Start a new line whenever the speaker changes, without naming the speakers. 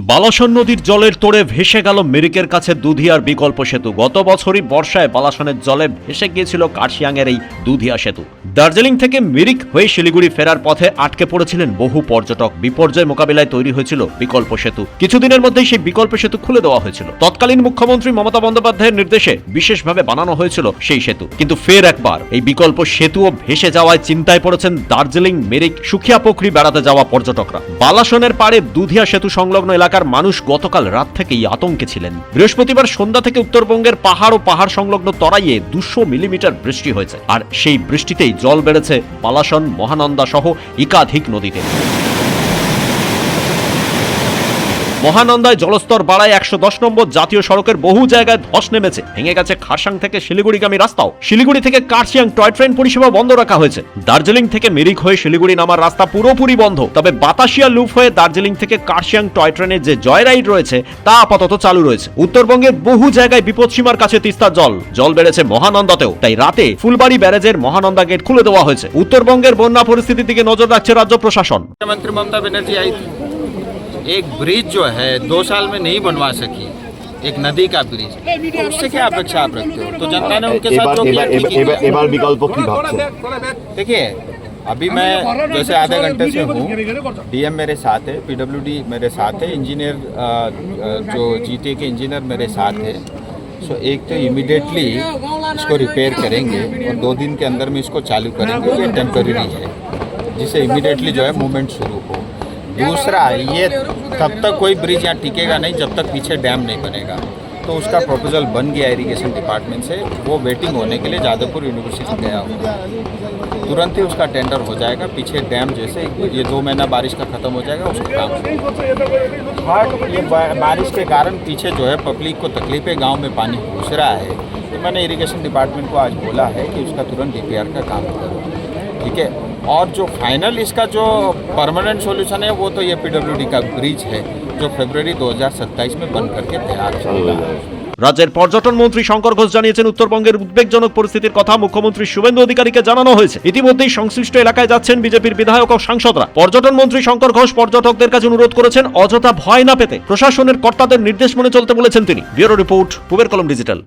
বালাসন নদীর জলের তোড়ে ভেসে গেল মিরিকের কাছে দুধিয়ার বিকল্প সেতু। গত বছরই বর্ষায় বালাসনের জলে ভেসে গিয়েছিল কার্শিয়াংয়ের এই দুধিয়া সেতু। দার্জিলিং থেকে মিরিক হয়ে শিলিগুড়ি ফেরার পথে আটকে পড়েছিলেন বহু পর্যটক। বিপর্যয় মোকাবিলায় তৈরি হয়েছিল বিকল্প সেতু। কিছুদিনের মধ্যেই সেই বিকল্প সেতু খুলে দেওয়া হয়েছিল। তৎকালীন মুখ্যমন্ত্রী মমতা বন্দ্যোপাধ্যায়ের নির্দেশে বিশেষভাবে বানানো হয়েছিল সেই সেতু। কিন্তু ফের একবার এই বিকল্প সেতুও ভেসে যাওয়ায় চিন্তায় পড়েছেন দার্জিলিং, মিরিক, সুখিয়াপোখরি বেড়াতে যাওয়া পর্যটকরা। বালাসনের পাড়ে দুধিয়া সেতু সংলগ্ন এলাকার মানুষ গতকাল রাত থেকেই আতঙ্কে ছিলেন। বৃহস্পতিবার সন্ধ্যা থেকে উত্তরবঙ্গের পাহাড় ও পাহাড় সংলগ্ন তরাইয়ে 200 মিলিমিটার বৃষ্টি হয়েছে। আর সেই বৃষ্টিতেই জল বেড়েছে বালাসন, মহানন্দা সহ একাধিক নদীতে। মহানন্দায় জলস্তর বাড়ায় 110 নম্বর জাতীয় সড়কের বহু জায়গায় ধস নেমেছে। ভেঙে গেছে খারসাং থেকে শিলিগুড়িগামী রাস্তাও। শিলিগুড়ি থেকে কার্শিয়াং টয় ট্রেন পরিষেবা বন্ধ রাখা হয়েছে। দার্জিলিং থেকে মিরিক হয়ে শিলিগুড়ি নামার রাস্তা পুরোপুরি বন্ধ। তবে বাতাসিয়া লুপ হয়ে দার্জিলিং থেকে কার্শিয়াং টয় ট্রেনের যে জয় রাইড রয়েছে তা আপাতত চালু রয়েছে। উত্তরবঙ্গের বহু জায়গায় বিপদসীমার কাছে তিস্তার জল বেড়েছে মহানন্দাতেও। তাই রাতে ফুলবাড়ি ব্যারেজের মহানন্দা গেট খুলে দেওয়া হয়েছে। উত্তরবঙ্গের বন্যা পরিস্থিতির দিকে নজর রাখছে রাজ্য প্রশাসন।
मुख्यमंत्री ममता बनर्जी आई थी। एक ब्रिज जो है 2 साल में नहीं बनवा सकी, एक नदी का ब्रिज, तो उससे क्या अपेक्षा आप रखते हो? तो जनता ने उनके साथ जो किया ठीक ही किया।
विकल्प की भावना
देखिए, अभी मैं जैसे आधे घंटे से हूँ, डीएम मेरे साथ है, पीडब्ल्यूडी मेरे साथ है, इंजीनियर जो जीटीए के इंजीनियर मेरे साथ है। सो एक तो इमीडिएटली इसको रिपेयर करेंगे और 2 दिन के अंदर में इसको चालू करेंगे। ये टेम्पररी है, जिससे इमीडिएटली जो है मूवमेंट शुरू हो। दूसरा, ये तब तक कोई ब्रिज यहाँ टिकेगा नहीं जब तक पीछे डैम नहीं बनेगा। तो उसका प्रपोजल बन गया इरिगेशन डिपार्टमेंट से, वो वेटिंग होने के लिए जादवपुर यूनिवर्सिटी गया होगा। तुरंत ही उसका टेंडर हो जाएगा। पीछे डैम जैसे ये 2 महीना बारिश का ख़त्म हो जाएगा, उसका काम बट ये बारिश के कारण पीछे जो है पब्लिक को तकलीफ है, गाँव में पानी घुस रहा है। तो मैंने इरिगेशन डिपार्टमेंट को आज बोला है कि उसका तुरंत DPR का काम करो, ठीक है। और जो फाइनल इसका जो परमानेंट सॉल्यूशन है वो तो ये PWD का ब्रिज है, जो फरवरी 2027 में बन करके तैयार होगा।
রাজ্যের পর্যটন মন্ত্রী শঙ্কর ঘোষ জানিয়েছেন, উত্তরবঙ্গের উদ্বেগজনক পরিস্থিতির কথা মুখ্যমন্ত্রী শুভেন্দু অধিকারীকে জানানো হয়েছে। ইতিমধ্যেই সংশ্লিষ্ট এলাকায় যাচ্ছেন বিজেপির বিধায়ক ও সাংসদরা। পর্যটন মন্ত্রী শঙ্কর ঘোষ পর্যটকদের কাছে অনুরোধ করেছেন অযথা ভয় না পেতে প্রশাসনের কর্তাদের নির্দেশ মেনে চলতে বলেছেন তিনি। ব্যুরো রিপোর্ট, পুবের কলম ডিজিটাল।